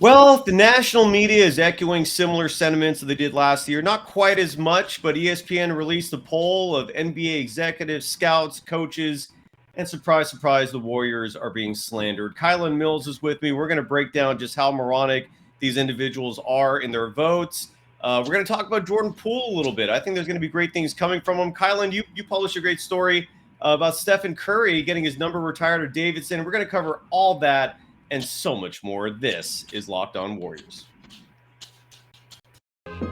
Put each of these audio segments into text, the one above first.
Well, the national media is echoing similar sentiments that they did last year. Not quite as much, but ESPN released a poll of NBA executives, scouts, coaches, and surprise, surprise, the Warriors are being slandered. Kylen Mills is with me. We're going to break down just how moronic these individuals are in their votes. We're going to talk about Jordan Poole a little bit. I think there's going to be great things coming from him. Kylen, you published a great story about Stephen Curry getting his number retired of Davidson. We're going to cover all that and so much more. This is Locked On Warriors.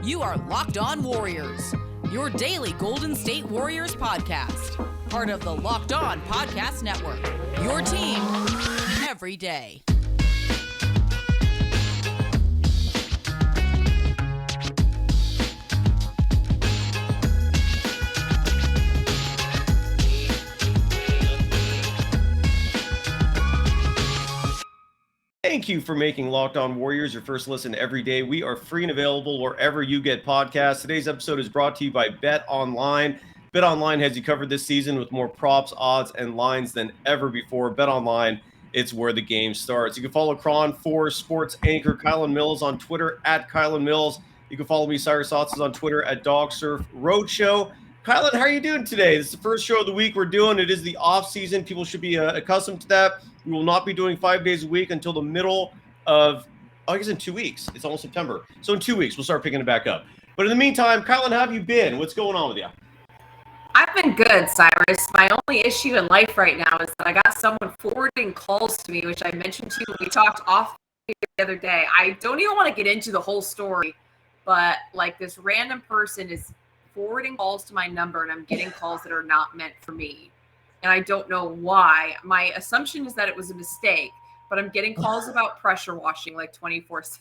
You are Locked On Warriors, your daily Golden State Warriors podcast. Part of the Locked On Podcast Network, your team every day. Thank you for making Locked On Warriors your first listen every day. We are free and available wherever you get podcasts. Today's episode is brought to you by BetOnline. BetOnline has you covered this season with more props, odds, and lines than ever before. BetOnline, it's where the game starts. You can follow KRON 4 sports anchor Kylen Mills on Twitter at Kylen Mills. You can follow me, Cyrus Saatsaz, on Twitter at DogSurf Roadshow. Kylen, how are you doing today? This is the first show of the week we're doing. It is the off season. People should be accustomed to that. We will not be doing 5 days a week until the middle of, I guess in 2 weeks. It's almost September. So in 2 weeks, we'll start picking it back up. But in the meantime, Kylen, how have you been? What's going on with you? I've been good, Cyrus. My only issue in life right now is that I got someone forwarding calls to me, which I mentioned to you when we talked off the other day. I don't even want to get into the whole story, but like this random person is forwarding calls to my number and I'm getting calls that are not meant for me. And I don't know why. My assumption is that it was a mistake, but I'm getting calls about pressure washing like 24/7.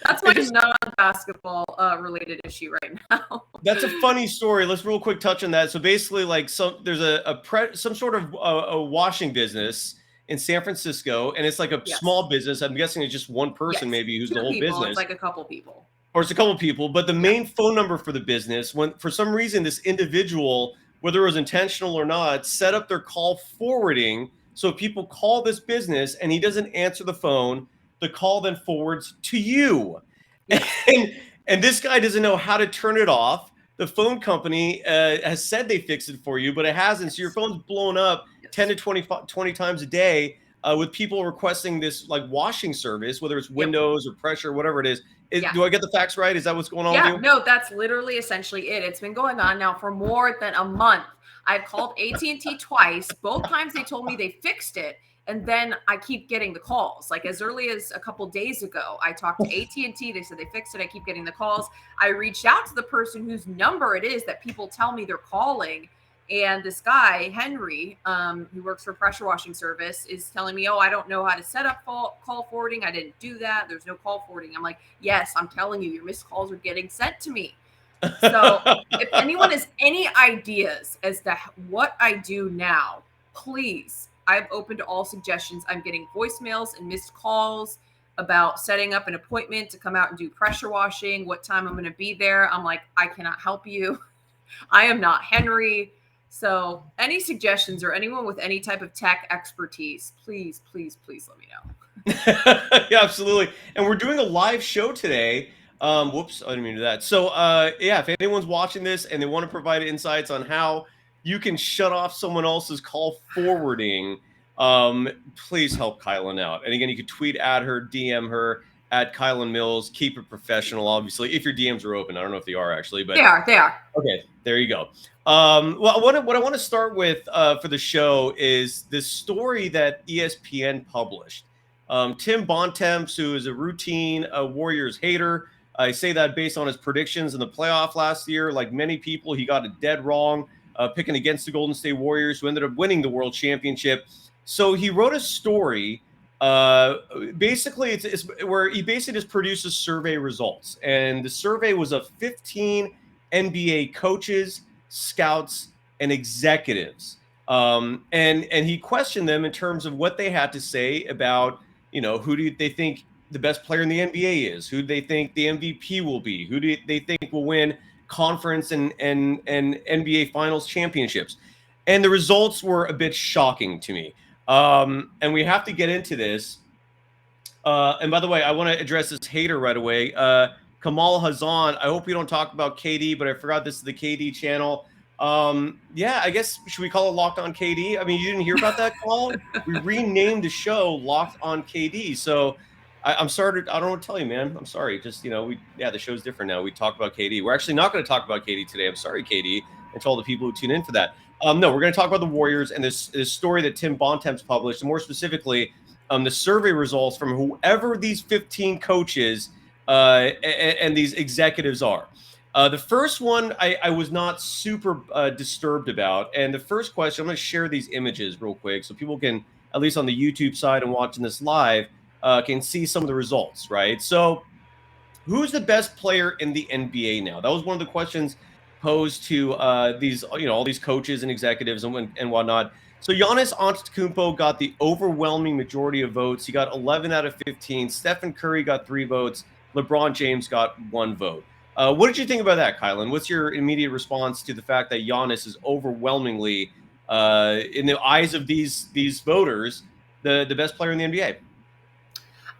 That's my non-basketball related issue right now. That's a funny story. Let's real quick touch on that. So basically, like there's some sort of a washing business in San Francisco, and it's like a small business. I'm guessing it's just one person maybe who's the whole business. It's like a couple people. Or it's a couple people, but the main phone number for the business, when for some reason this individual, whether it was intentional or not, set up their call forwarding. So if people call this business and he doesn't answer the phone, the call then forwards to you. And this guy doesn't know how to turn it off. The phone company has said they fixed it for you, but it hasn't. So your phone's blown up 10 to 20 times a day with people requesting this like washing service, whether it's windows or pressure, whatever it is. Do I get the facts right? Is that what's going on with you? No, that's literally essentially it. It's been going on now for more than a month. I've called AT&T twice. Both times they told me they fixed it. And then I keep getting the calls. Like as early as a couple days ago, I talked to AT&T. They said they fixed it. I keep getting the calls. I reached out to the person whose number it is that people tell me they're calling. And this guy, Henry, who works for Pressure Washing Service, is telling me, I don't know how to set up call forwarding. I didn't do that. There's no call forwarding. I'm like, yes, I'm telling you, your missed calls are getting sent to me. So if anyone has any ideas as to what I do now, please, I'm open to all suggestions. I'm getting voicemails and missed calls about setting up an appointment to come out and do pressure washing, what time I'm going to be there. I'm like, I cannot help you. I am not Henry. So any suggestions or anyone with any type of tech expertise, please, please, please let me know. Yeah, absolutely. And we're doing a live show today. Whoops, I didn't mean to do that. So if anyone's watching this and they want to provide insights on how you can shut off someone else's call forwarding, please help Kylen out. And again, you can tweet at her, DM her at Kylen Mills. Keep it professional, obviously, if your DMs are open. I don't know if they are actually, but they are. Okay, there you go. Well, what I want to start with for the show is this story that ESPN published. Tim Bontemps, who is a routine Warriors hater, I say that based on his predictions in the playoff last year. Like many people, he got it dead wrong, picking against the Golden State Warriors, who ended up winning the World Championship. So he wrote a story. Basically, it's where he basically just produces survey results, and the survey was of 15 NBA coaches, scouts, and executives, and he questioned them in terms of what they had to say about, who do they think the best player in the NBA is, who they think the MVP will be, who do they think will win conference and NBA Finals championships, and the results were a bit shocking to me. And we have to get into this. And by the way, I want to address this hater right away. Kamal Hazan, I hope we don't talk about KD, but I forgot this is the KD channel. Yeah, I guess, should we call it Locked on KD? I mean, you didn't hear about that, Kamal? We renamed the show Locked on KD. So I'm sorry. I don't know what to tell you, man. I'm sorry. Just, the show's different now. We talk about KD. We're actually not going to talk about KD today. I'm sorry, KD, and to all the people who tune in for that. No, we're going to talk about the Warriors and this story that Tim Bontemps published, and more specifically, the survey results from whoever these 15 coaches and these executives are. The first one I was not super disturbed about. And the first question, I'm going to share these images real quick so people can, at least on the YouTube side and watching this live, can see some of the results, right? So who's the best player in the NBA now? That was one of the questions posed to these, all these coaches and executives and whatnot. So Giannis Antetokounmpo got the overwhelming majority of votes. He got 11 out of 15. Stephen Curry got 3 votes. LeBron James got 1 vote. What did you think about that, Kylen? What's your immediate response to the fact that Giannis is overwhelmingly, in the eyes of these voters, the best player in the NBA?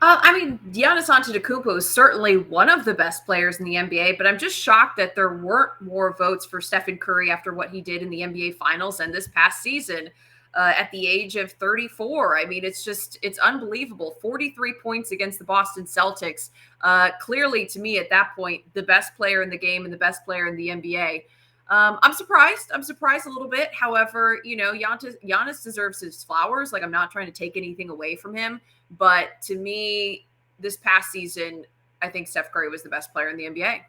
I mean, Giannis Antetokounmpo is certainly one of the best players in the NBA, but I'm just shocked that there weren't more votes for Stephen Curry after what he did in the NBA Finals and this past season at the age of 34. I mean, it's unbelievable. 43 points against the Boston Celtics. Clearly, to me, at that point, the best player in the game and the best player in the NBA. I'm surprised. I'm surprised a little bit. However, Giannis deserves his flowers. Like, I'm not trying to take anything away from him. But to me, this past season, I think Steph Curry was the best player in the NBA.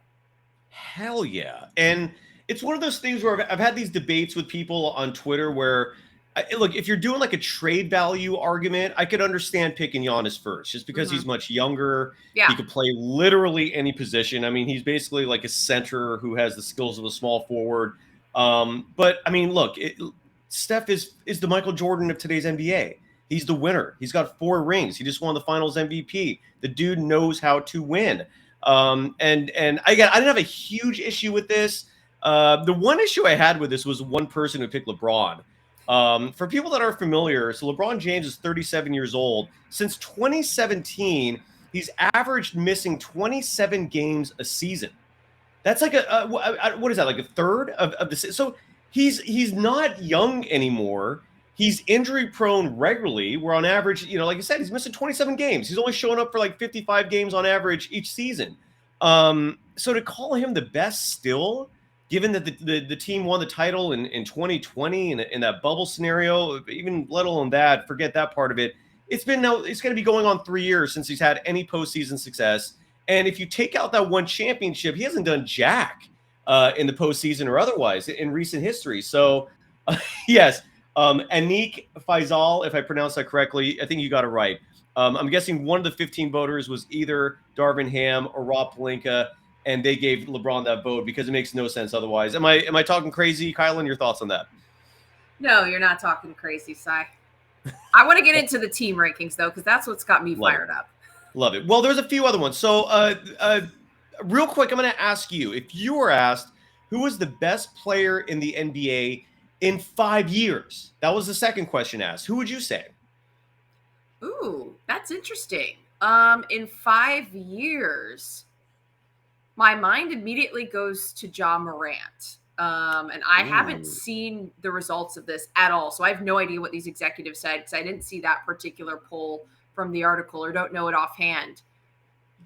Hell yeah. And it's one of those things where I've had these debates with people on Twitter where, look, if you're doing like a trade value argument, I could understand picking Giannis first just because he's much younger. Yeah. He could play literally any position. I mean, he's basically like a center who has the skills of a small forward. But I mean, look, Steph is the Michael Jordan of today's NBA. He's the winner. He's got 4 rings. He just won the Finals MVP. The dude knows how to win. And I didn't have a huge issue with this. The one issue I had with this was one person who picked LeBron. For people that are familiar, so LeBron James is 37 years old. Since 2017, he's averaged missing 27 games a season. That's like what is that, like a third of the season? So he's not young anymore. He's injury prone regularly. We're on average, like you said, he's missing 27 games. He's only showing up for like 55 games on average each season. So to call him the best still, given that the team won the title in 2020 in that bubble scenario, even let alone that, forget that part of it. It's going to be going on 3 years since he's had any postseason success. And if you take out that one championship, he hasn't done jack in the postseason or otherwise in recent history. So yes. Anik Faisal, if I pronounced that correctly, I think you got it right. I'm guessing one of the 15 voters was either Darvin Ham or Rob Pelinka, and they gave LeBron that vote because it makes no sense otherwise. Am I talking crazy, Kylen? Your thoughts on that? No, you're not talking crazy, Cy. I want to get into the team rankings, though, because that's what's got me fired up. Love it. Well, there's a few other ones. So real quick, I'm going to ask you, if you were asked who was the best player in the NBA in 5 years, that was the second question asked, who would you say? Ooh, that's interesting. In 5 years, my mind immediately goes to Ja Morant. And I haven't seen the results of this at all. So I have no idea what these executives said because I didn't see that particular poll from the article or don't know it offhand.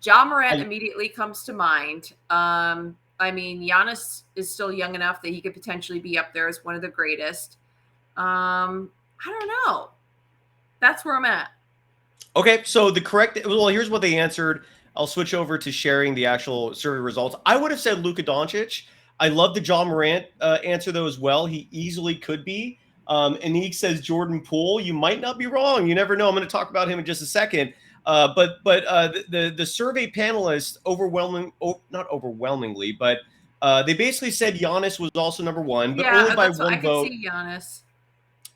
Ja Morant immediately comes to mind. I mean, Giannis is still young enough that he could potentially be up there as one of the greatest. I don't know. That's where I'm at. Okay, so here's what they answered. I'll switch over to sharing the actual survey results. I would have said Luka Doncic. I love the Ja Morant answer, though, as well. He easily could be. Anik says Jordan Poole. You might not be wrong. You never know. I'm going to talk about him in just a second. But the survey panelists not overwhelmingly, but they basically said Giannis was also number one, but only by one vote. I can see Giannis.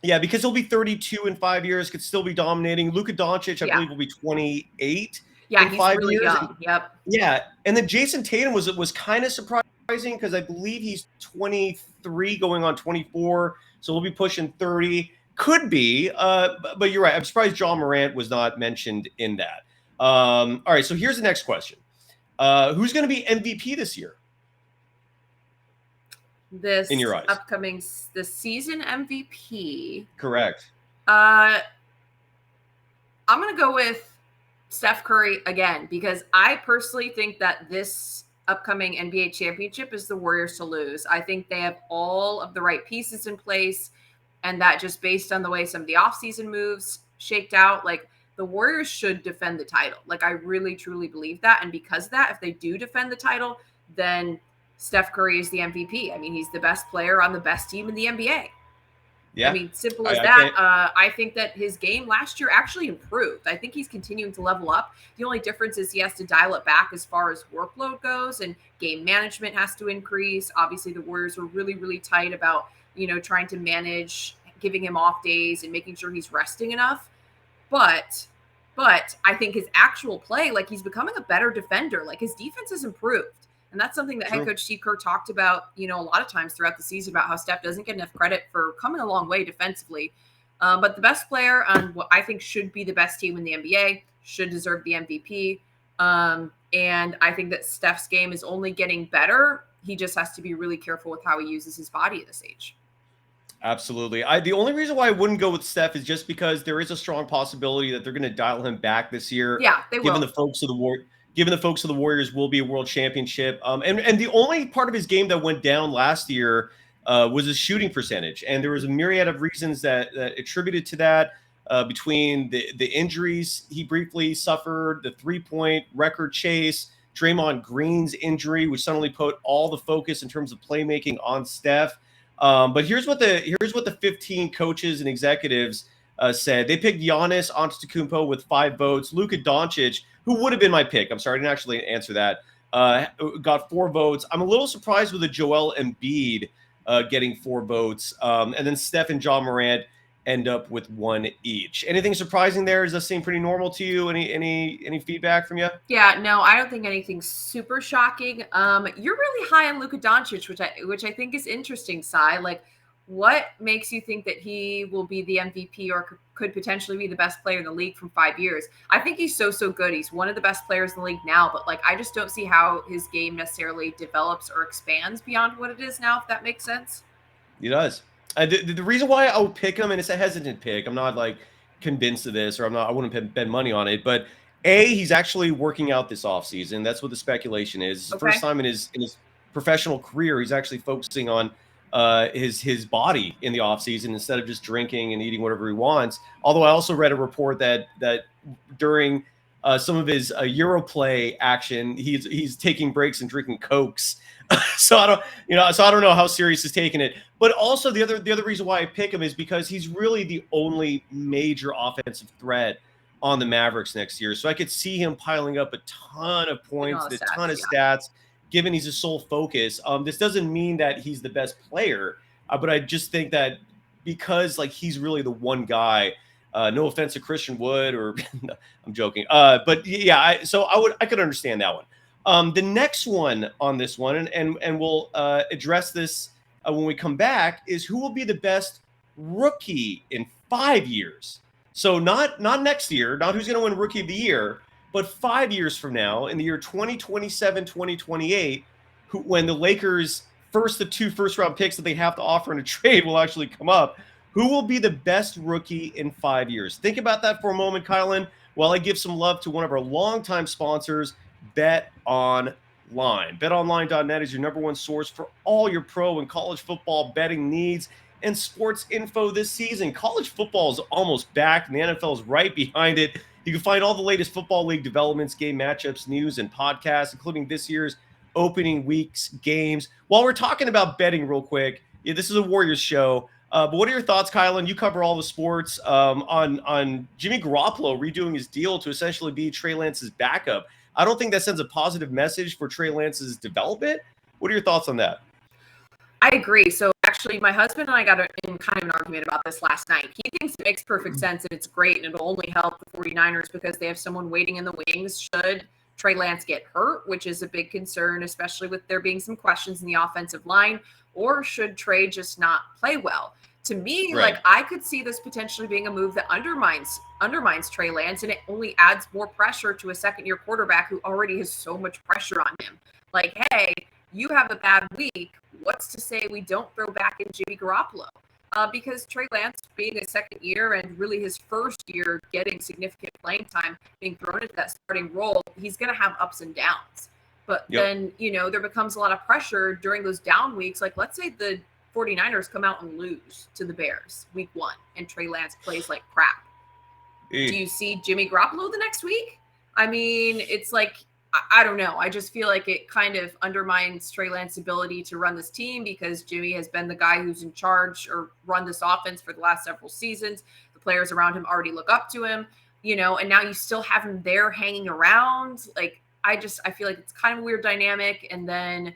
Yeah, because he'll be 32 in 5 years, could still be dominating. Luka Doncic, I believe, will be 28. Yeah, in he's 5 really years. young. Yep. Yeah, and then Jason Tatum was kind of surprising because I believe he's 23 going on 24, so we'll be pushing 30. Could be, but you're right. I'm surprised Ja Morant was not mentioned in that. All right, so here's the next question. Who's going to be MVP this year? This in your eyes? the season MVP. Correct. I'm going to go with Steph Curry again, because I personally think that this upcoming NBA championship is the Warriors to lose. I think they have all of the right pieces in place, and that just based on the way some of the offseason moves shaked out, like the Warriors should defend the title. Like I really, truly believe that. And because of that, if they do defend the title, then Steph Curry is the MVP. I mean, he's the best player on the best team in the NBA. Yeah. I mean, simple as that. I think that his game last year actually improved. I think he's continuing to level up. The only difference is he has to dial it back as far as workload goes, and game management has to increase. Obviously, the Warriors were really, really tight about, trying to manage giving him off days and making sure he's resting enough. But I think his actual play, like he's becoming a better defender. Like his defense has improved. And that's something that head coach Steve Kerr talked about, a lot of times throughout the season, about how Steph doesn't get enough credit for coming a long way defensively. But the best player on what I think should be the best team in the NBA should deserve the MVP. And I think that Steph's game is only getting better. He just has to be really careful with how he uses his body at this age. Absolutely. The only reason why I wouldn't go with Steph is just because there is a strong possibility that they're going to dial him back this year. Yeah, they will. Given the folks of the Warriors will be a world championship. And the only part of his game that went down last year was his shooting percentage. And there was a myriad of reasons that attributed to that, between the injuries he briefly suffered, the 3-point record chase, Draymond Green's injury, which suddenly put all the focus in terms of playmaking on Steph. But here's what the 15 coaches and executives said. They picked Giannis Antetokounmpo with 5 votes. Luka Doncic, who would have been my pick, I'm sorry, I didn't actually answer that, got 4 votes. I'm a little surprised with the Joel Embiid getting 4 votes. And then Steph and John Morant end up with 1 each. Anything surprising there? Does that seem pretty normal to you? Any feedback from you? Yeah, no, I don't think anything's super shocking. You're really high on Luka Doncic, which I think is interesting, Cy. Like, what makes you think that he will be the MVP or could potentially be the best player in the league from 5 years? I think he's so good. He's one of the best players in the league now, but like I just don't see how his game necessarily develops or expands beyond what it is now, if that makes sense. He does. The reason why I would pick him, and it's a hesitant pick, I'm not like convinced of this, or I wouldn't bet money on it, but he's actually working out this offseason. That's what the speculation is. It's the first time in his professional career he's actually focusing on his body in the offseason instead of just drinking and eating whatever he wants. Although I also read a report that during some of his Europlay action, he's taking breaks and drinking Cokes. So I don't know how serious he's taking it. But also the other reason why I pick him is because he's really the only major offensive threat on the Mavericks next year. So I could see him piling up a ton of points, a ton of stats, given he's a sole focus. This doesn't mean that he's the best player, but I just think that because like he's really the one guy. No offense to Christian Wood, or I'm joking. But yeah, I could understand that one. The next one on this one, and we'll address this when we come back, is who will be the best rookie in 5 years. So not next year, not who's going to win Rookie of the Year, but 5 years from now, in the year 2027, 2028, when the Lakers' the 2 first-round picks that they have to offer in a trade will actually come up, who will be the best rookie in 5 years? Think about that for a moment, Kylen, while I give some love to one of our longtime sponsors, BetOnline. BetOnline.net is your number one source for all your pro and college football betting needs and sports info this season. College football is almost back, and the NFL is right behind it. You can find all the latest football league developments, game matchups, news, and podcasts, including this year's opening week's games. While we're talking about betting real quick, this is a Warriors show. But what are your thoughts, Kylen? You cover all the sports, on Jimmy Garoppolo redoing his deal to essentially be Trey Lance's backup. I don't think that sends a positive message for Trey Lance's development. What are your thoughts on that? I agree. So actually, my husband and I got in kind of an argument about this last night. He thinks it makes perfect sense and it's great, and it'll only help the 49ers because they have someone waiting in the wings should Trey Lance get hurt, which is a big concern, especially with there being some questions in the offensive line, or should Trey just not play well? to me, Right. like I could see this potentially being a move that undermines Trey Lance, and it only adds more pressure to a second-year quarterback who already has so much pressure on him. Like, hey, you have a bad week. What's to say we don't throw back in Jimmy Garoppolo? Because Trey Lance, being a second year and really his first year getting significant playing time, being thrown into that starting role, he's going to have ups and downs. But then, there becomes a lot of pressure during those down weeks. Like, let's say the 49ers come out and lose to the Bears week 1 and Trey Lance plays like crap. Do you see Jimmy Garoppolo the next week? I mean, it's like, I don't know. I just feel like it kind of undermines Trey Lance's ability to run this team because Jimmy has been the guy who's in charge or run this offense for the last several seasons. The players around him already look up to him, and now you still have him there hanging around. Like, I feel like it's kind of a weird dynamic. And then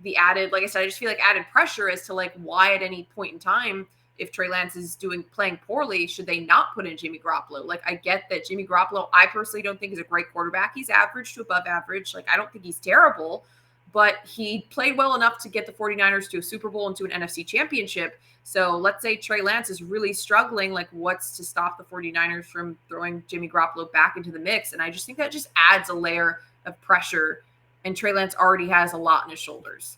the added, like I said, I just feel like added pressure as to like why at any point in time, if Trey Lance is playing poorly, should they not put in Jimmy Garoppolo? Like, I get that Jimmy Garoppolo, I personally don't think is a great quarterback. He's average to above average. Like, I don't think he's terrible, but he played well enough to get the 49ers to a Super Bowl and to an NFC championship. So let's say Trey Lance is really struggling. Like, what's to stop the 49ers from throwing Jimmy Garoppolo back into the mix? And I just think that just adds a layer of pressure. And Trey Lance already has a lot on his shoulders.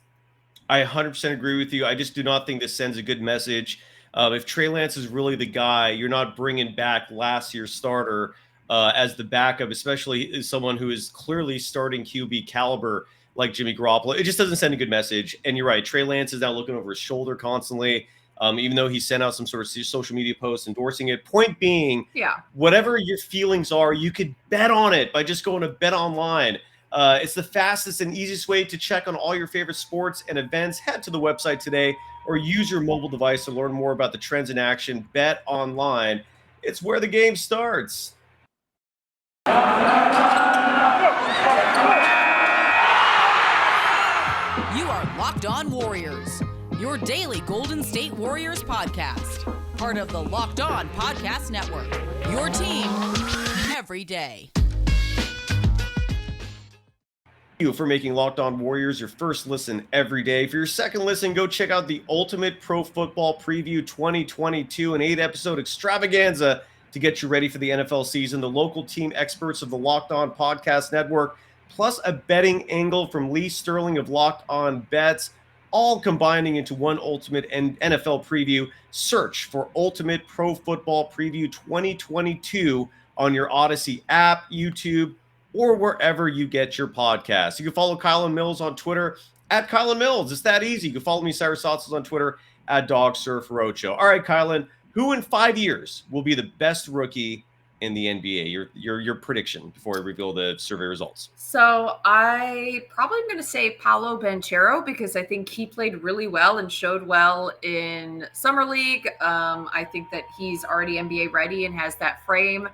I 100% agree with you. I just do not think this sends a good message. If Trey Lance is really the guy, you're not bringing back last year's starter as the backup, especially as someone who is clearly starting QB caliber like Jimmy Garoppolo. It just doesn't send a good message. And you're right, Trey Lance is now looking over his shoulder constantly, even though he sent out some sort of social media post endorsing it. Point being, whatever your feelings are, you could bet on it by just going to BetOnline. It's the fastest and easiest way to check on all your favorite sports and events. Head to the website today or use your mobile device to learn more about the trends in action. BetOnline. It's where the game starts. You are Locked On Warriors, your daily Golden State Warriors podcast. Part of the Locked On Podcast Network, your team every day. You for making Locked On Warriors your first listen every day. For your second listen, go check out the Ultimate Pro Football Preview 2022, an 8-episode extravaganza to get you ready for the NFL season. The local team experts of the Locked On Podcast Network, plus a betting angle from Lee Sterling of Locked On Bets, all combining into one ultimate NFL preview. Search for Ultimate Pro Football Preview 2022 on your Odyssey app, YouTube, or wherever you get your podcasts. You can follow Kylen Mills on Twitter at Kylen Mills. It's that easy. You can follow me, Cyrus Saatsaz, on Twitter at DogSurfRoadshow. All right, Kylen, who in 5 years will be the best rookie in the NBA? Your prediction before I reveal the survey results. So I probably am going to say Paolo Banchero because I think he played really well and showed well in Summer League. I think that he's already NBA ready and has that frame.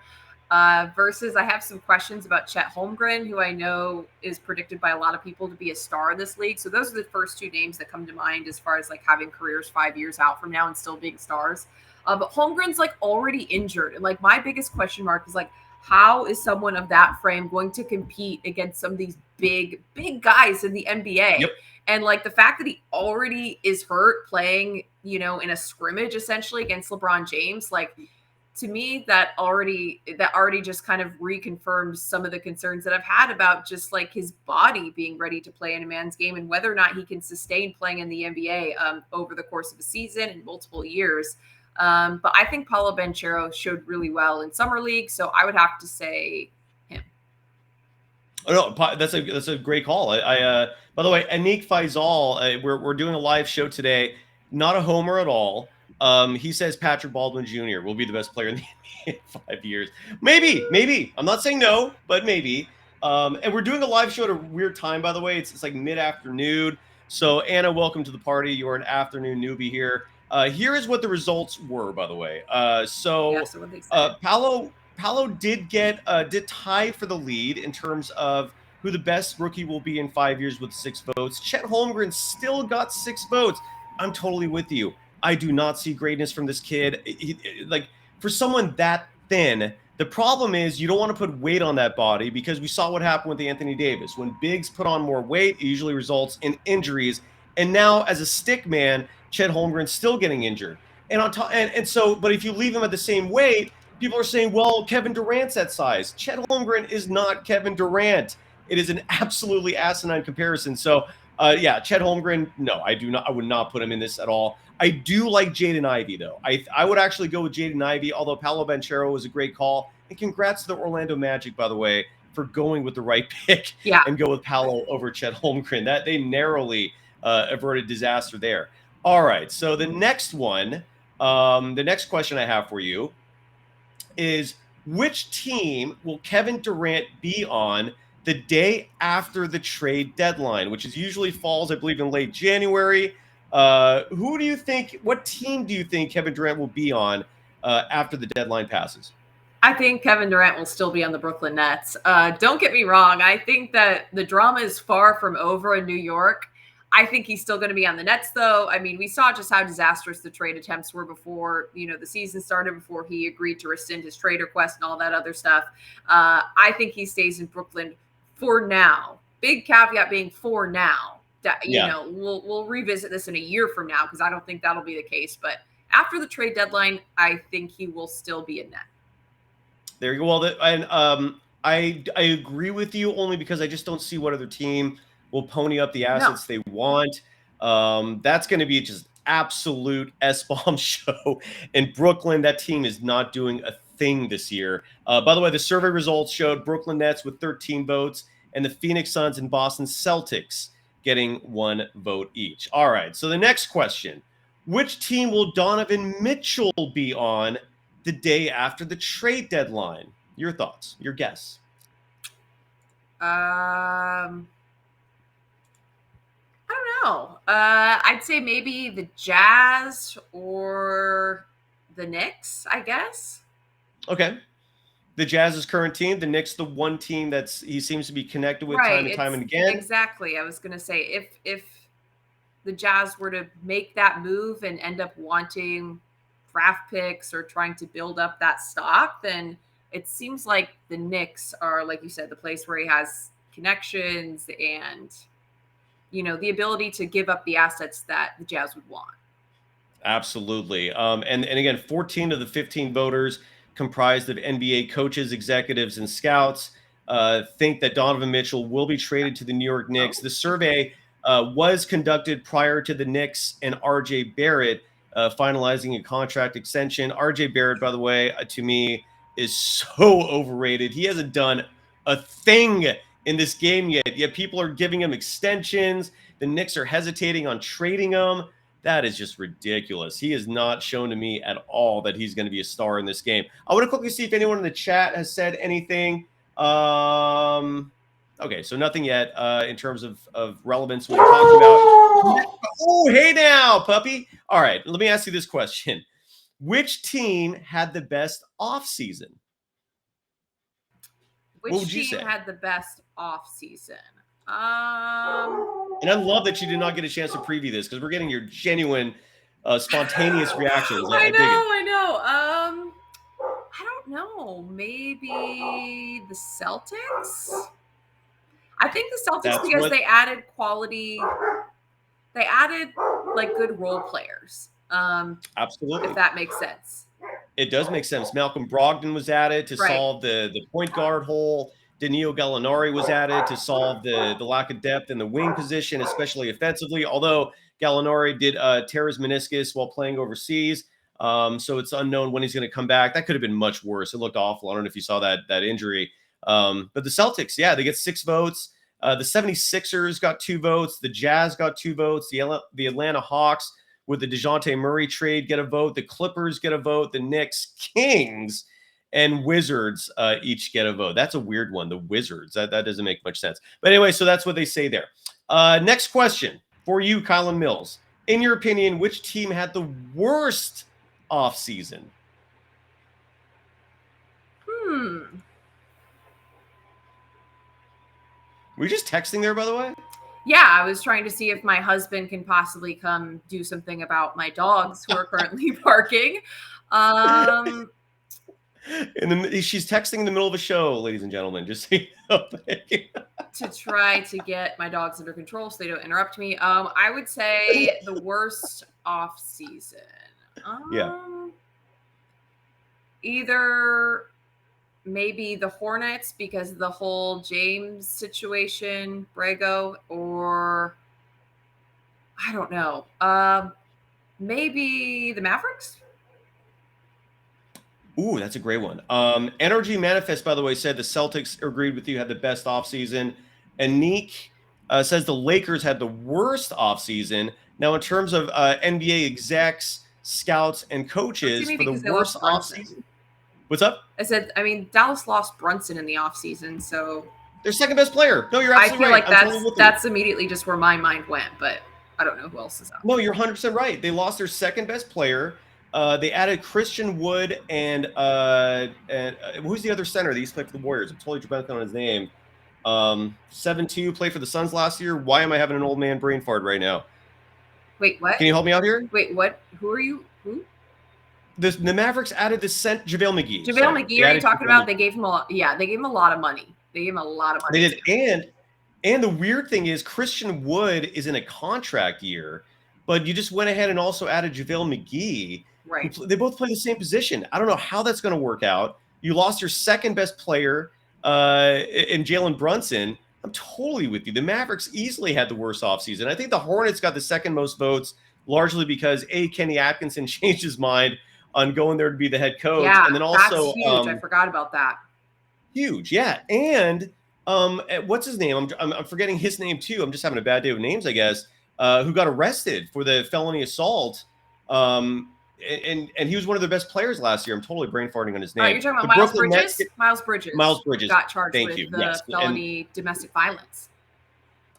Versus I have some questions about Chet Holmgren, who I know is predicted by a lot of people to be a star in this league. So those are the first two names that come to mind as far as like having careers 5 years out from now and still being stars. But Holmgren's like already injured. And like my biggest question mark is like, how is someone of that frame going to compete against some of these big guys in the NBA? Yep. And like the fact that he already is hurt playing, in a scrimmage essentially against LeBron James, like, to me, that already just kind of reconfirms some of the concerns that I've had about just like his body being ready to play in a man's game and whether or not he can sustain playing in the NBA over the course of a season and multiple years. But I think Paolo Banchero showed really well in Summer League, so I would have to say him. Oh, no, that's a great call. By the way, Anik Faisal, we're doing a live show today. Not a homer at all. He says Patrick Baldwin Jr. will be the best player in the NBA in 5 years. Maybe. I'm not saying no, but maybe. And we're doing a live show at a weird time, by the way. It's like mid-afternoon. So, Anna, welcome to the party. You're an afternoon newbie here. Here is what the results were, by the way. Paolo did tie for the lead in terms of who the best rookie will be in 5 years with 6 votes. Chet Holmgren still got 6 votes. I'm totally with you. I do not see greatness from this kid. Like, for someone that thin, the problem is you don't want to put weight on that body because we saw what happened with Anthony Davis. When bigs put on more weight, it usually results in injuries. And now, as a stick man, Chet Holmgren's still getting injured. And on top, and so, but if you leave him at the same weight, people are saying, well, Kevin Durant's that size. Chet Holmgren is not Kevin Durant. It is an absolutely asinine comparison. So, yeah, Chet Holmgren, no, I would not put him in this at all. I do like Jaden Ivey, though. I would actually go with Jaden Ivey, although Paolo Banchero was a great call. And congrats to the Orlando Magic, by the way, for going with the right pick and go with Paolo over Chet Holmgren. That they narrowly averted disaster there. All right, so the next one, the next question I have for you is, which team will Kevin Durant be on the day after the trade deadline, which is usually falls, I believe, in late January? Who do you think, what team do you think Kevin Durant will be on after the deadline passes? I think Kevin Durant will still be on the Brooklyn Nets. Don't get me wrong. I think that the drama is far from over in New York. I think he's still going to be on the Nets, though. I mean, we saw just how disastrous the trade attempts were before, the season started, before he agreed to rescind his trade request and all that other stuff. I think he stays in Brooklyn for now. Big caveat being for now. That, we'll revisit this in a year from now, because I don't think that'll be the case. But after the trade deadline, I think he will still be in net. There you go. Well, and I agree with you, only because I just don't see what other team will pony up the assets they want. That's going to be just absolute S-bomb show in Brooklyn. That team is not doing a thing this year. By the way, the survey results showed Brooklyn Nets with 13 votes and the Phoenix Suns and Boston Celtics getting 1 vote each. All right, so the next question. Which team will Donovan Mitchell be on the day after the trade deadline? Your thoughts, your guess. I don't know. I'd say maybe the Jazz or the Knicks, I guess. Okay. The Jazz's current team, the Knicks, the one team he seems to be connected with time and time and again. Exactly. I was going to say, if the Jazz were to make that move and end up wanting draft picks or trying to build up that stock, then it seems like the Knicks are, like you said, the place where he has connections and the ability to give up the assets that the Jazz would want. Absolutely. And again, 14 of the 15 voters, comprised of NBA coaches, executives, and scouts, think that Donovan Mitchell will be traded to the New York Knicks. The survey was conducted prior to the Knicks and R.J. Barrett finalizing a contract extension. R.J. Barrett, by the way, to me, is so overrated. He hasn't done a thing in this game yet people are giving him extensions. The Knicks are hesitating on trading him. That is just ridiculous. He has not shown to me at all that he's going to be a star in this game. I want to quickly see if anyone in the chat has said anything. Okay, so nothing yet in terms of relevance. What we're talking about. Oh, hey now, puppy. All right, let me ask you this question. Which team had the best offseason? Which team had the best offseason? And I love that you did not get a chance to preview this, because we're getting your genuine, spontaneous reactions. I know. I don't know. Maybe the Celtics? I think the Celtics, because they added quality. They added good role players. Absolutely. If that makes sense. It does make sense. Malcolm Brogdon was added to solve the point guard hole. Danilo Gallinari was added to solve the lack of depth in the wing position, especially offensively, although Gallinari did tear his meniscus while playing overseas. So it's unknown when he's going to come back. That could have been much worse. It looked awful. I don't know if you saw that injury. But the Celtics, they get 6 votes. The 76ers got 2 votes. The Jazz got 2 votes. The Atlanta Hawks with the DeJounte Murray trade get a vote. The Clippers get a vote. The Knicks, Kings, and Wizards each get a vote. That's a weird one, the Wizards. That doesn't make much sense. But anyway, so that's what they say there. Next question for you, Kylen Mills. In your opinion, which team had the worst offseason? Were you just texting there, by the way? Yeah, I was trying to see if my husband can possibly come do something about my dogs who are currently barking. She's texting in the middle of a show, ladies and gentlemen, just so you know. To try to get my dogs under control so they don't interrupt me. I would say the worst off season. Yeah. Either maybe the Hornets because of the whole James situation, Brago, or I don't know. Maybe the Mavericks. Ooh, that's a great one. Energy Manifest, by the way, said the Celtics agreed with you, had the best offseason. And Neek says the Lakers had the worst offseason. Now, in terms of NBA execs, scouts, and coaches for the worst offseason. What's up? I said, I mean, Dallas lost Brunson in the offseason, so their second best player. No, you're absolutely right. I feel like that's immediately just where my mind went, but I don't know who else is out. No, you're 100% right. They lost their second best player. They added Christian Wood and who's the other center that used to play for the Warriors? I'm totally blanking on his name. 7'2", played for the Suns last year. Why am I having an old man brain fart right now? Wait, what? Can you help me out here? Wait, what? Who are you? Who? The Mavericks added the JaVale McGee. JaVale McGee, are you talking about? They gave him a lot. Yeah, they gave him a lot of money. They did. And the weird thing is Christian Wood is in a contract year, but you just went ahead and also added JaVale McGee. Right. They both play the same position. I don't know how that's going to work out. You lost your second best player in Jalen Brunson. I'm totally with you. The Mavericks easily had the worst offseason. I think the Hornets got the second most votes, largely because Kenny Atkinson changed his mind on going there to be the head coach. Yeah, and then also that's huge. I forgot about that. Huge, yeah. And what's his name? I'm forgetting his name too. I'm just having a bad day with names, I guess. Who got arrested for the felony assault? And he was one of their best players last year. I'm totally brain farting on his name. You're talking about Miles Bridges? Miles Bridges. Miles Bridges got charged with felony domestic violence.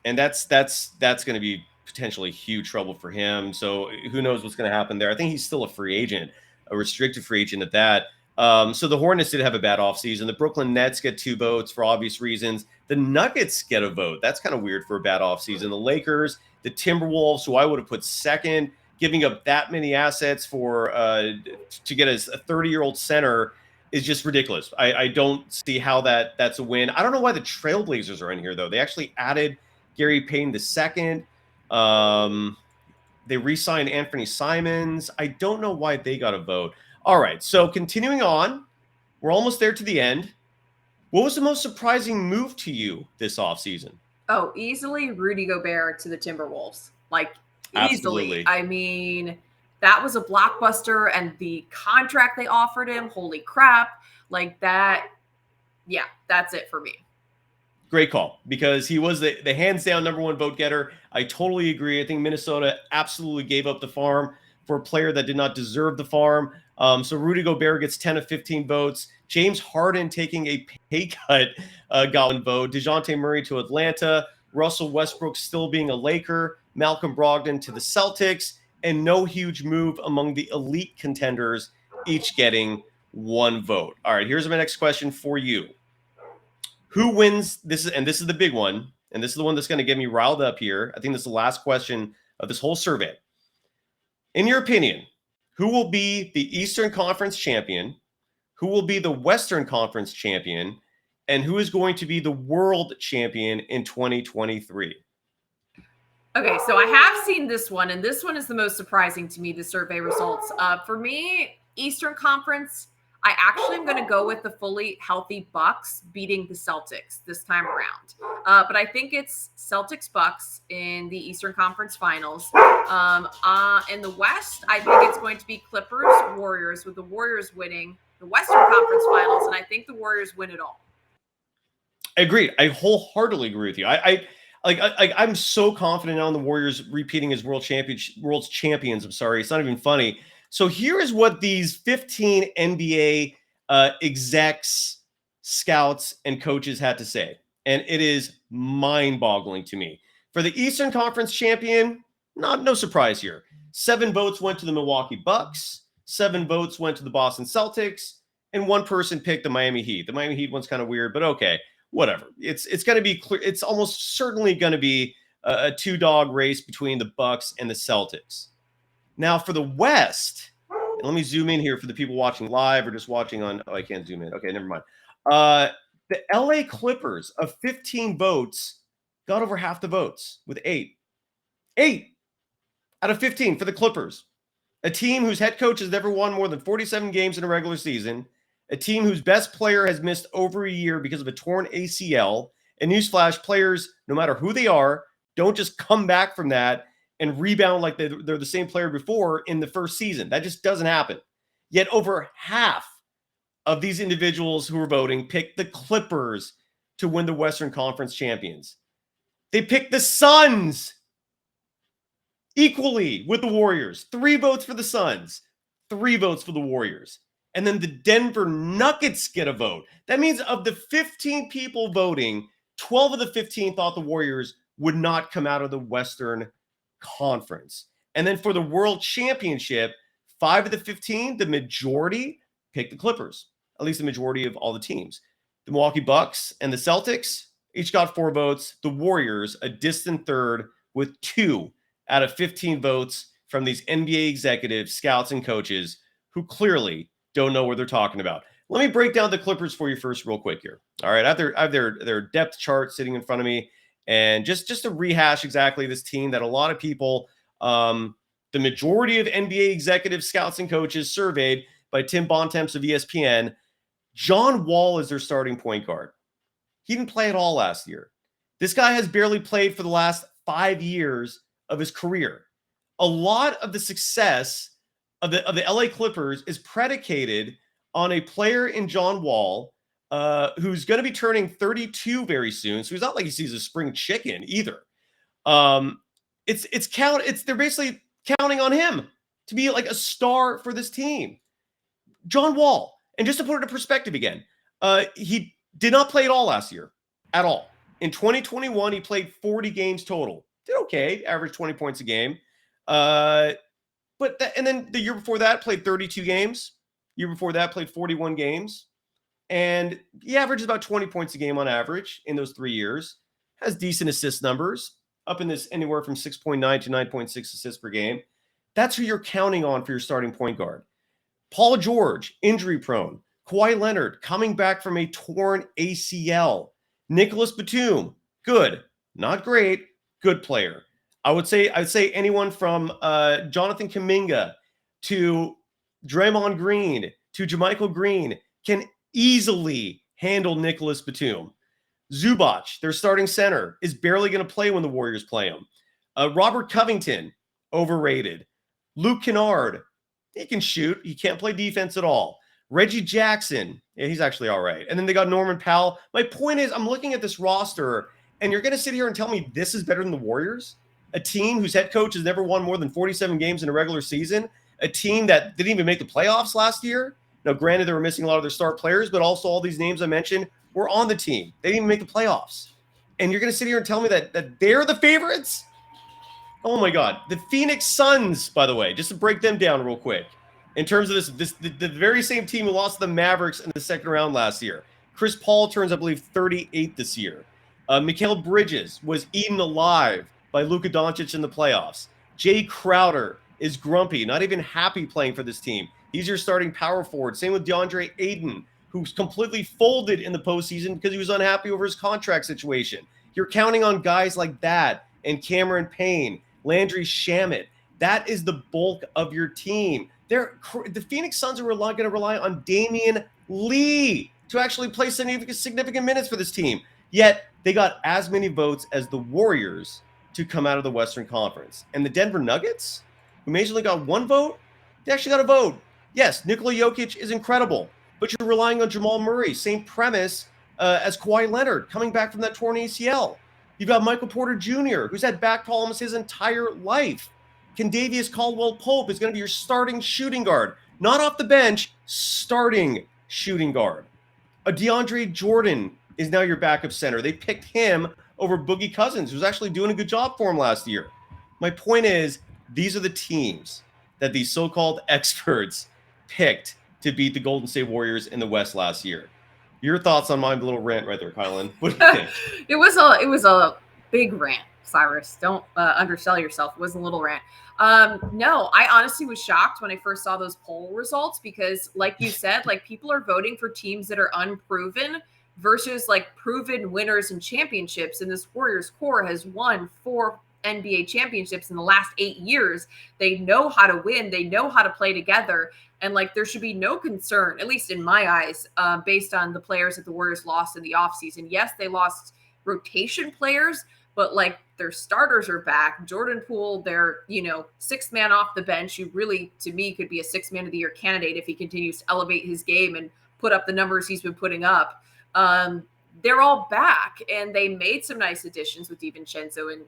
And that's going to be potentially huge trouble for him. So who knows what's going to happen there? I think he's still a free agent, a restricted free agent at that. So the Hornets did have a bad offseason. The Brooklyn Nets get 2 votes for obvious reasons. The Nuggets get a vote. That's kind of weird for a bad offseason. The Lakers, the Timberwolves, who I would have put second, giving up that many assets for to get a 30-year-old center is just ridiculous. I don't see how that's a win. I don't know why the Trailblazers are in here, though. They actually added Gary Payton II. They re-signed Anthony Simons. I don't know why they got a vote. All right, so continuing on, we're almost there to the end. What was the most surprising move to you this offseason? Oh, easily Rudy Gobert to the Timberwolves. Like, easily. Absolutely. I mean, that was a blockbuster, and the contract they offered him, holy crap. Like that, yeah, that's it for me. Great call, because he was the hands down number one vote getter. I totally agree. I think Minnesota absolutely gave up the farm for a player that did not deserve the farm. So Rudy Gobert gets 10 of 15 votes. James Harden taking a pay cut got 1 vote. DeJounte Murray to Atlanta. Russell Westbrook still being a Laker. Malcolm Brogdon to the Celtics. And no huge move among the elite contenders, each getting 1 vote. All right, here's my next question for you. Who wins? This is the big one. And this is the one that's going to get me riled up here. I think this is the last question of this whole survey. In your opinion, who will be the Eastern Conference champion? Who will be the Western Conference champion? And who is going to be the world champion in 2023? Okay, so I have seen this one, and this one is the most surprising to me, the survey results. For me, Eastern Conference, I actually am going to go with the fully healthy Bucks beating the Celtics this time around. But I think it's Celtics-Bucks in the Eastern Conference Finals. In the West, I think it's going to be Clippers-Warriors, with the Warriors winning the Western Conference Finals, and I think the Warriors win it all. Agreed. I wholeheartedly agree with you. I'm so confident now in the Warriors repeating as world's champions. I'm sorry. It's not even funny. So here is what these 15 NBA execs, scouts, and coaches had to say. And it is mind-boggling to me. For the Eastern Conference champion, no surprise here. 7 votes went to the Milwaukee Bucks. 7 votes went to the Boston Celtics. And 1 person picked the Miami Heat. The Miami Heat one's kind of weird, but okay. Whatever. It's going to be clear. It's almost certainly going to be a 2-dog race between the Bucks and the Celtics. Now for the West, and let me zoom in here for the people watching live or just watching on. Oh, I can't zoom in. Okay, never mind. The LA Clippers of 15 votes got over half the votes with 8. 8 out of 15 for the Clippers. a team whose head coach has never won more than 47 games in a regular season, a team whose best player has missed over a year because of a torn ACL. And newsflash, players, no matter who they are, don't just come back from that and rebound like they're the same player before in the first season. That just doesn't happen. Yet over half of these individuals who are voting picked the Clippers to win the Western Conference champions. They picked the Suns equally with the Warriors. 3 votes for the Suns, 3 votes for the Warriors. And then the Denver Nuggets get a vote. That means of the 15 people voting, 12 of the 15 thought the Warriors would not come out of the Western Conference. And then for the World Championship, 5 of the 15, the majority, picked the Clippers, at least the majority of all the teams. The Milwaukee Bucks and the Celtics each got 4 votes. The Warriors, a distant third, with 2 out of 15 votes from these NBA executives, scouts, and coaches who clearly don't know what they're talking about. Let me break down the Clippers for you first real quick here. All right, I have their depth chart sitting in front of me. And just to rehash exactly this team that a lot of people, the majority of NBA executives, scouts, and coaches surveyed by Tim Bontemps of ESPN, John Wall is their starting point guard. He didn't play at all last year. This guy has barely played for the last 5 years of his career. A lot of the success of the LA Clippers is predicated on a player in John Wall who's going to be turning 32 very soon. So he's not like he's a spring chicken either. They're basically counting on him to be like a star for this team. John Wall, and just to put it in perspective again, he did not play at all last year, at all. In 2021, he played 40 games total. Did okay, averaged 20 points a game. And then the year before that, played 32 games. Year before that, played 41 games. And he averages about 20 points a game on average in those 3 years. Has decent assist numbers, up in this anywhere from 6.9 to 9.6 assists per game. That's who you're counting on for your starting point guard. Paul George, injury prone. Kawhi Leonard, coming back from a torn ACL. Nicholas Batum, good, not great, good player. I'd say anyone from Jonathan Kuminga to Draymond Green to JaMychal Green can easily handle Nicholas Batum. Zubac, their starting center, is barely going to play when the Warriors play him. Robert Covington, overrated. Luke Kennard, he can shoot. He can't play defense at all. Reggie Jackson, yeah, he's actually all right. And then they got Norman Powell. My point is, I'm looking at this roster, and you're going to sit here and tell me this is better than the Warriors? A team whose head coach has never won more than 47 games in a regular season? A team that didn't even make the playoffs last year? Now, granted, they were missing a lot of their star players, but also all these names I mentioned were on the team. They didn't even make the playoffs. And you're going to sit here and tell me that they're the favorites? Oh, my God. The Phoenix Suns, by the way, just to break them down real quick. In terms of the very same team who lost to the Mavericks in the second round last year. Chris Paul turns, I believe, 38 this year. Mikal Bridges was eaten alive by Luka Doncic in the playoffs. Jay Crowder is grumpy, not even happy playing for this team. He's your starting power forward. Same with DeAndre Ayton, who's completely folded in the postseason because he was unhappy over his contract situation. You're counting on guys like that and Cameron Payne, Landry Shamet. That is the bulk of your team. The Phoenix Suns are going to rely on Damian Lee to actually play significant minutes for this team. Yet they got as many votes as the Warriors to come out of the Western Conference. And the Denver Nuggets, who majorly got 1 vote, they actually got a vote. Yes, Nikola Jokic is incredible, but you're relying on Jamal Murray. Same premise as Kawhi Leonard coming back from that torn ACL. You've got Michael Porter Jr., who's had back problems his entire life. Condavious Caldwell-Pope is going to be your starting shooting guard. Not off the bench, starting shooting guard. A DeAndre Jordan is now your backup center. They picked him over Boogie Cousins, who's actually doing a good job for him last year. My point is, these are the teams that these so-called experts picked to beat the Golden State Warriors in the West last year. Your thoughts on my little rant right there, Kylen? What do you think? It was a big rant, Cyrus. Don't undersell yourself. It was a little rant. No, I honestly was shocked when I first saw those poll results because, like you said, like people are voting for teams that are unproven versus like proven winners and championships. And this Warriors core has won 4 NBA championships in the last 8 years. They know how to win. They know how to play together. And like, there should be no concern, at least in my eyes, based on the players that the Warriors lost in the offseason. Yes, they lost rotation players, but like, their starters are back. Jordan Poole, their, sixth man off the bench, who really, to me, could be a 6th man of the year candidate if he continues to elevate his game and put up the numbers he's been putting up. They're all back, and they made some nice additions with DiVincenzo and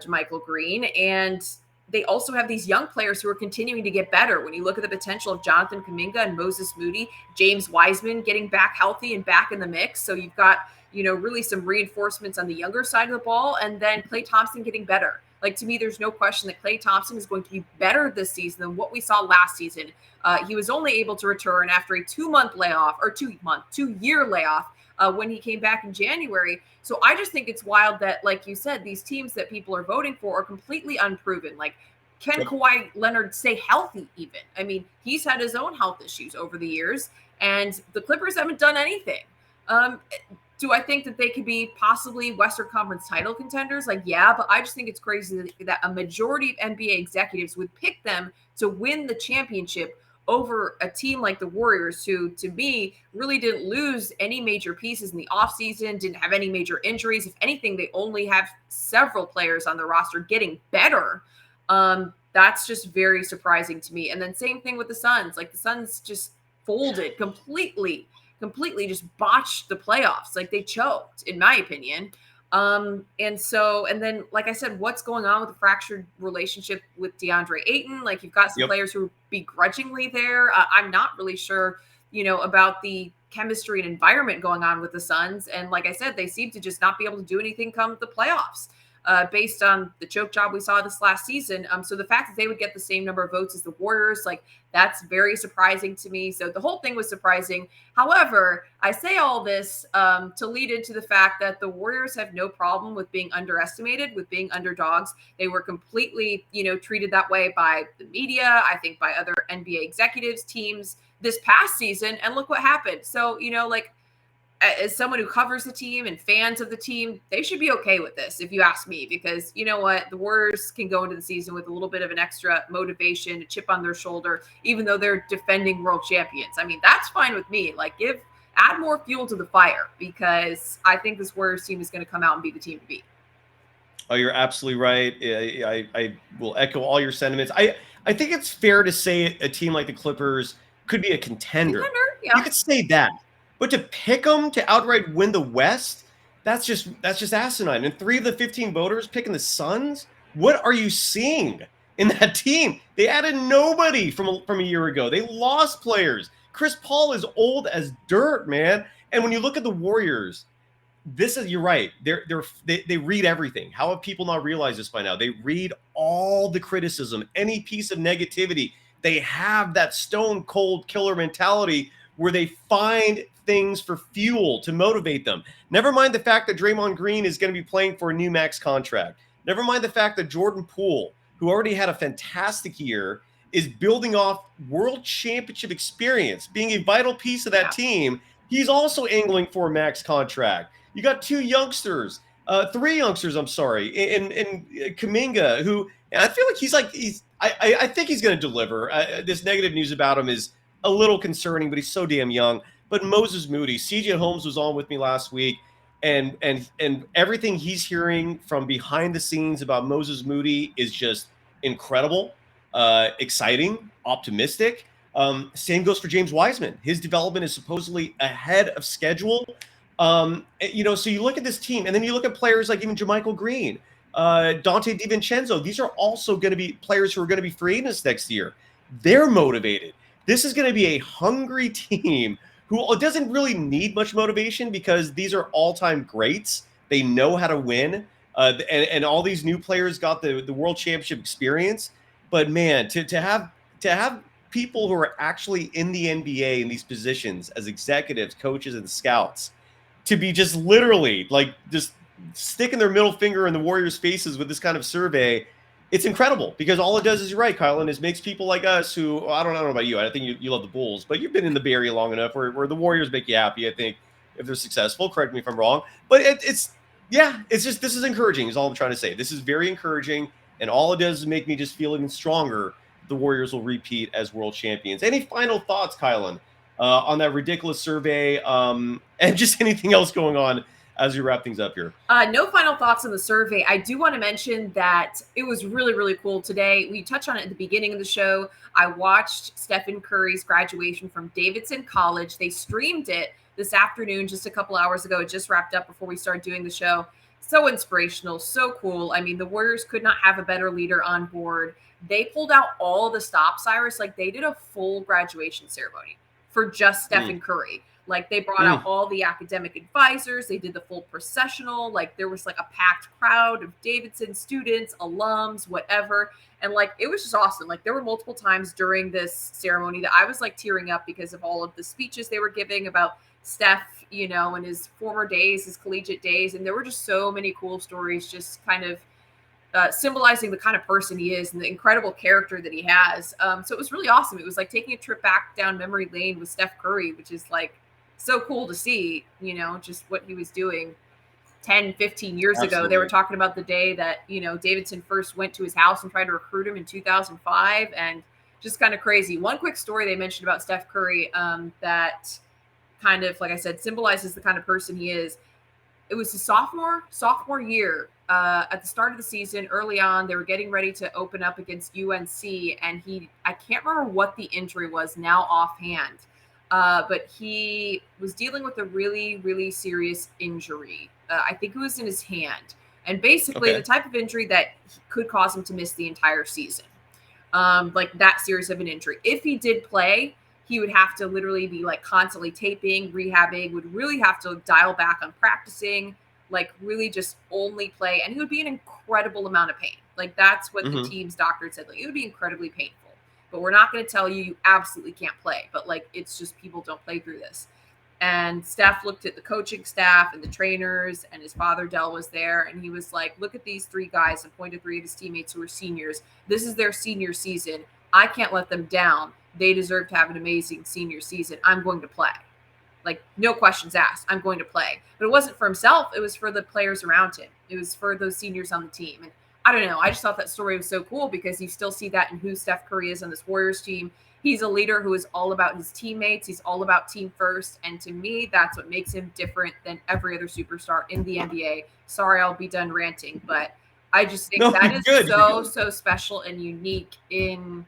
JaMychal Green. And they also have these young players who are continuing to get better. When you look at the potential of Jonathan Kuminga and Moses Moody, James Wiseman getting back healthy and back in the mix. So you've got, really some reinforcements on the younger side of the ball. And then Klay Thompson getting better. Like, to me, there's no question that Klay Thompson is going to be better this season than what we saw last season. He was only able to return after a 2-month layoff, or 2-year layoff, when he came back in January. So I just think it's wild that, like you said, these teams that people are voting for are completely unproven. Like, can Kawhi Leonard stay healthy even? I mean, he's had his own health issues over the years, and the Clippers haven't done anything. Do I think that they could be possibly Western Conference title contenders? Like, yeah, but I just think it's crazy that a majority of NBA executives would pick them to win the championship over a team like the Warriors, who, to me, really didn't lose any major pieces in the offseason, didn't have any major injuries. If anything, they only have several players on the roster getting better. That's just very surprising to me. And then same thing with the Suns. Like, the Suns just folded completely just botched the playoffs. Like, they choked, in my opinion. And then, like I said, what's going on with the fractured relationship with DeAndre Ayton? Like, you've got some players who are begrudgingly there. I'm not really sure, about the chemistry and environment going on with the Suns. And like I said, they seem to just not be able to do anything come the playoffs, based on the choke job we saw this last season. So the fact that they would get the same number of votes as the Warriors, like, that's very surprising to me. So the whole thing was surprising. However, I say all this to lead into the fact that the Warriors have no problem with being underestimated, with being underdogs. They were completely, treated that way by the media, I think by other NBA executives, teams this past season. And look what happened. So, as someone who covers the team and fans of the team, they should be okay with this, if you ask me, because you know what? The Warriors can go into the season with a little bit of an extra motivation, a chip on their shoulder, even though they're defending world champions. I mean, that's fine with me. Like, add more fuel to the fire, because I think this Warriors team is going to come out and be the team to beat. Oh, you're absolutely right. I will echo all your sentiments. I think it's fair to say a team like the Clippers could be a contender. Yeah. You could say that. But to pick them to outright win the West, that's just asinine. And 3 of the 15 voters picking the Suns? What are you seeing in that team? They added nobody from a year ago. They lost players. Chris Paul is old as dirt, man. And when you look at the Warriors, you're right. They read everything. How have people not realized this by now? They read all the criticism, any piece of negativity. They have that stone cold killer mentality where they find things for fuel to motivate them. Never mind the fact that Draymond Green is going to be playing for a new max contract. Never mind the fact that Jordan Poole, who already had a fantastic year, is building off world championship experience, being a vital piece of that team. He's also angling for a max contract. You got 3 youngsters, in Kuminga, who I feel like I think he's going to deliver. This negative news about him is a little concerning, but he's so damn young. But Moses Moody, CJ Holmes was on with me last week, and everything he's hearing from behind the scenes about Moses Moody is just incredible, exciting, optimistic. Same goes for James Wiseman. His development is supposedly ahead of schedule. So you look at this team, and then you look at players like even JaMychal Green, Dante DiVincenzo. These are also going to be players who are going to be free agents next year. They're motivated. This is going to be a hungry team who doesn't really need much motivation, because these are all-time greats. They know how to win, and all these new players got the world championship experience. But man, to have people who are actually in the NBA in these positions as executives, coaches, and scouts, to be just literally like just sticking their middle finger in the Warriors' faces with this kind of survey, it's incredible, because all it does is, you're right, Kylen, is makes people like us who, I don't know about you, I think you love the Bulls, but you've been in the Bay Area long enough where the Warriors make you happy, I think, if they're successful. Correct me if I'm wrong. But it's Yeah, it's just, this is encouraging is all I'm trying to say. This is very encouraging, and all it does is make me just feel even stronger. The Warriors will repeat as world champions. Any final thoughts, Kylen, on that ridiculous survey, and just anything else going on as we wrap things up here? No final thoughts on the survey. I do want to mention that it was really, really cool today. We touched on it at the beginning of the show. I watched Stephen Curry's graduation from Davidson College. They streamed it this afternoon, just a couple hours ago. It just wrapped up before we started doing the show. So inspirational, so cool. I mean, the Warriors could not have a better leader on board. They pulled out all the stops, Cyrus. Like, they did a full graduation ceremony for just Stephen Curry. Like, they brought out all the academic advisors. They did the full processional. Like, there was like a packed crowd of Davidson students, alums, whatever. And like, it was just awesome. Like, there were multiple times during this ceremony that I was like tearing up because of all of the speeches they were giving about Steph, you know, and his former days, his collegiate days. And there were just so many cool stories, just kind of symbolizing the kind of person he is and the incredible character that he has. So it was really awesome. It was like taking a trip back down memory lane with Steph Curry, which is like so cool to see, you know, just what he was doing 10, 15 years ago. They were talking about the day that, you know, Davidson first went to his house and tried to recruit him in 2005, and just kind of crazy. One quick story they mentioned about Steph Curry that kind of, like I said, symbolizes the kind of person he is. It was his sophomore year. At the start of the season, early on, they were getting ready to open up against UNC, and I can't remember what the injury was now offhand, but he was dealing with a really, really serious injury. I think it was in his hand, and basically the type of injury that could cause him to miss the entire season, like that serious of an injury. If he did play, he would have to literally be like constantly taping, rehabbing, would really have to dial back on practicing, like really just only play. And he would be in an incredible amount of pain. Like, that's what the team's doctor said. Like, it would be incredibly painful, but we're not going to tell you absolutely can't play. But like, it's just, people don't play through this. And Steph looked at the coaching staff and the trainers, and his father, Dell, was there. And he was like, look at these three guys, and pointed to three of his teammates who are seniors. This is their senior season. I can't let them down. They deserve to have an amazing senior season. I'm going to play. Like, no questions asked. I'm going to play. But it wasn't for himself. It was for the players around him. It was for those seniors on the team. And I don't know. I just thought that story was so cool, because you still see that in who Steph Curry is on this Warriors team. He's a leader who is all about his teammates. He's all about team first. And to me, that's what makes him different than every other superstar in the NBA. Sorry, I'll be done ranting, but I just think that is so special and unique in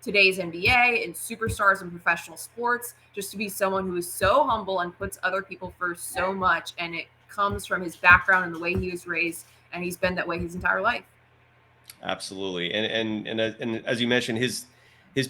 today's NBA and superstars in professional sports, just to be someone who is so humble and puts other people first so much. And it comes from his background and the way he was raised, and he's been that way his entire life. Absolutely. And as you mentioned, his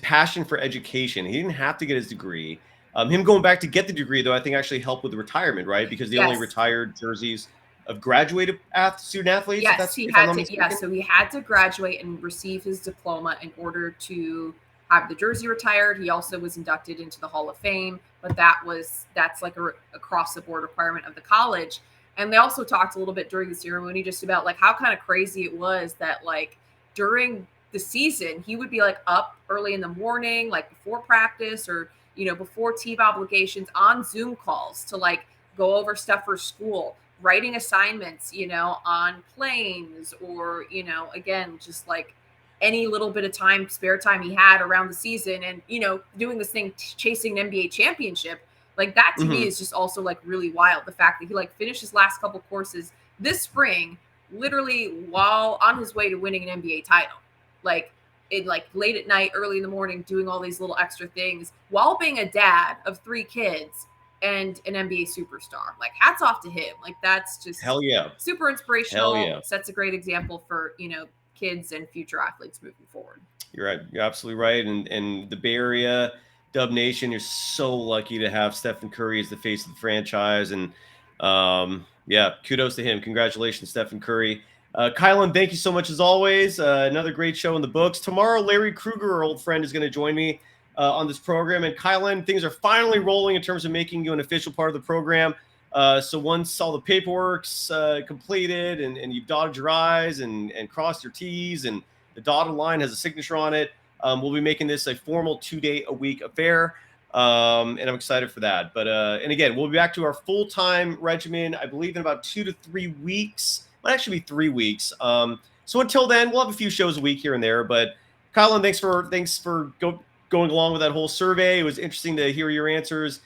passion for education, he didn't have to get his degree. Him going back to get the degree, though, I think actually helped with the retirement, right? Because they only retired jerseys of graduated student athletes. Yes, he had to. Yeah, so he had to graduate and receive his diploma in order to have the jersey retired. He also was inducted into the Hall of Fame, but that's like a across the board requirement of the college. And they also talked a little bit during the ceremony just about like how kind of crazy it was that like during the season, he would be like up early in the morning, like before practice or, you know, before team obligations on Zoom calls to like go over stuff for school, writing assignments, you know, on planes or, you know, again, just like any little bit of time, spare time he had around the season and, you know, doing this thing, chasing an NBA championship. Like that to me is just also like really wild. The fact that he like finished his last couple courses this spring, literally while on his way to winning an NBA title, like in like late at night, early in the morning, doing all these little extra things while being a dad of 3 kids and an NBA superstar. Like hats off to him. Like that's just hell yeah, super inspirational. Hell yeah. Sets a great example for, you know, kids and future athletes moving forward. You're right. You're absolutely right. And the Bay Area, Dub Nation, you're so lucky to have Stephen Curry as the face of the franchise. And yeah, kudos to him. Congratulations, Stephen Curry. Kylen, thank you so much as always. Another great show in the books. Tomorrow, Larry Krueger, our old friend, is going to join me on this program. And Kylen, things are finally rolling in terms of making you an official part of the program. So once all the paperwork's completed and you've dotted your I's and crossed your T's and the dotted line has a signature on it, we'll be making this a formal 2-day-a-week affair. And I'm excited for that. But and again, we'll be back to our full-time regimen, I believe, in about 2 to 3 weeks. Might actually be 3 weeks. So until then, we'll have a few shows a week here and there. But Kylen, thanks for going along with that whole survey. It was interesting to hear your answers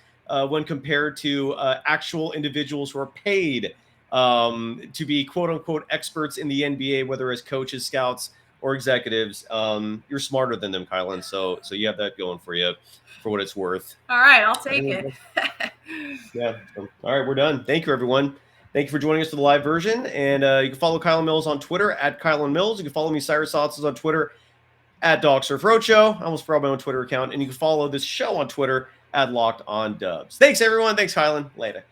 when compared to actual individuals who are paid to be quote unquote experts in the NBA, whether as coaches, scouts, or executives. You're smarter than them, Kylen. So you have that going for you, for what it's worth. All right, I'll take it. Yeah. All right, we're done. Thank you, everyone. Thank you for joining us for the live version. And you can follow Kylen Mills on Twitter at Kylen Mills. You can follow me, Cyrus Saatsaz, on Twitter at Dog Surf Roadshow. I almost forgot my own Twitter account. And you can follow this show on Twitter at Locked On Dubs. Thanks, everyone. Thanks, Kylen. Later.